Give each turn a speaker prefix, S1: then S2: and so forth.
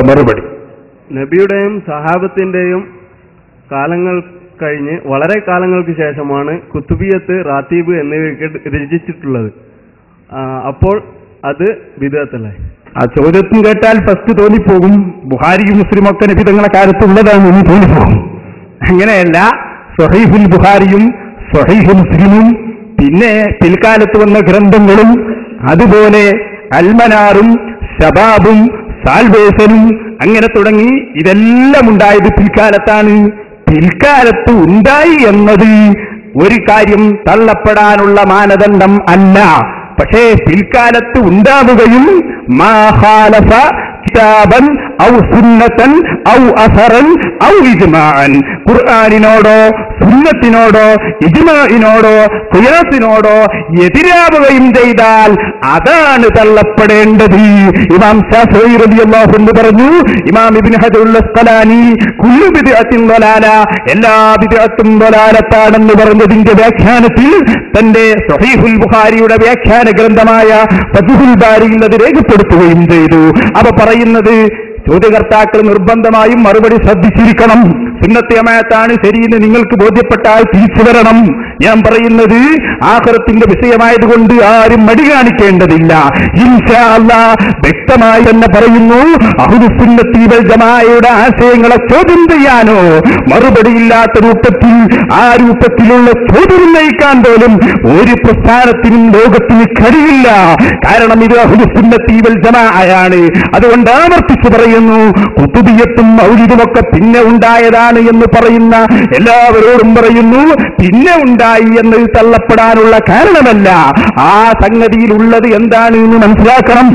S1: മറുപടി.
S2: നബിയുടെയും സഹാബത്തിന്റെയും കാലങ്ങൾ കഴിഞ്ഞ് വളരെ കാലങ്ങൾക്ക് ശേഷമാണ് കുത്തുബിയത്ത്, റാത്തീബ് എന്നിവയൊക്കെ രചിച്ചിട്ടുള്ളത്. അപ്പോൾ അത് ബിദ്അത്തല്ലേ?
S1: ആ ചോദ്യത്തിന് കേട്ടാൽ ഫസ്റ്റ് തോന്നിപ്പോകും ബുഖാരിയും മുസ്ലിമൊക്കെ നബി തങ്ങളെ കാലത്തുള്ളതാണ് എന്ന് തോന്നിപ്പോകും. അങ്ങനെയല്ല. സ്വഹീഹുൽ ബുഖാരിയും സ്വഹീഹുൽ മുസ്ലിമും പിന്നെ പിൽക്കാലത്ത് വന്ന ഗ്രന്ഥങ്ങളും അതുപോലെ അൽമനാറും ശബാബും സാൽവേസനും അങ്ങനെ തുടങ്ങി ഇതെല്ലാം ഉണ്ടായത് പിൽക്കാലത്താണ്. പിൽക്കാലത്ത് ഉണ്ടായി എന്നത് ഒരു കാര്യം തള്ളപ്പെടാനുള്ള മാനദണ്ഡം അല്ല. പക്ഷേ പിൽക്കാലത്ത് ഉണ്ടാവുകയും മാ ഖാലഫ കിതാബൻ ഔ സുന്നതൻ ഔ അസറൻ ഔ ഇജ്മാഅൻ, ഖുർആനിനോടോ സുന്നത്തിനോടോ ഇജ്മാഇനോടോ ഖിയാസിനോടോ എതിരാവുകയും ചെയ്താൽ അതാണ് തള്ളപ്പെടേണ്ടത്. ഇമാം ശാഫിഈ റളിയല്ലാഹു അൻഹു പറഞ്ഞു, ഇമാം ഇബ്നു ഹജറുൽ അസ്ഖലാനി കുല്ലു ബിദ്അത്തിൻ ദലാല, എല്ലാ ബിദ്അത്തും ദലാലത്താണെന്ന് പറഞ്ഞതിന്റെ വ്യാഖ്യാനത്തിൽ തന്റെ സ്വഹീഹുൽ ബുഖാരിയുടെ വ്യാഖ്യാന ഗ്രന്ഥമായ ഫത്ഹുൽ ബാരിയിൽ അത് രേഖപ്പെടുത്തുകയും ചെയ്തു. അവ പറയുന്നത് ചോദ്യകർത്താക്കൾ നിർബന്ധമായും മറുപടി ശ്രദ്ധിച്ചിരിക്കണം. സുന്നത്ത് ജമാഅത്താണ് ശരിയെന്ന് നിങ്ങൾക്ക് ബോധ്യപ്പെട്ടാൽ തിരിച്ചു വരണം. ഞാൻ പറയുന്നത് ആഖിറത്തിന്റെ വിഷയമായതുകൊണ്ട് ആരും മടി കാണിക്കേണ്ടതില്ല. ഇൻഷാ അല്ലാഹ് വ്യക്തമായി തന്നെ പറയുന്നു, അഹ്ലുസുന്നത്തി വൽ ജമാഅയുടെ ആശയങ്ങളെ ചോദ്യം ചെയ്യാനോ മറുപടിയില്ലാത്ത രൂപത്തിൽ ആ രൂപത്തിലുള്ള ചോദ്യം ഉന്നയിക്കാൻ പോലും ഒരു പ്രസ്ഥാനത്തിനും ലോകത്തിന് കഴിയില്ല. കാരണം ഇത് അഹ്ലുസുന്നത്തി വൽ ജമാഅയാണ്. അതുകൊണ്ട് ആവർത്തിച്ചു പറയുന്നു, ഖുതുബിയത്തും മൗലിദുമൊക്കെ പിന്നെ ഉണ്ടായതാണ് എന്ന് പറയുന്ന എല്ലാവരോടും പറയുന്നു, പിന്നെ ഉണ്ടായി എന്നത് തള്ളപ്പെടാനുള്ള കാരണമല്ല. ആ സംഗതിയിലുള്ളത് എന്താണ് എന്ന് മനസ്സിലാക്കണം.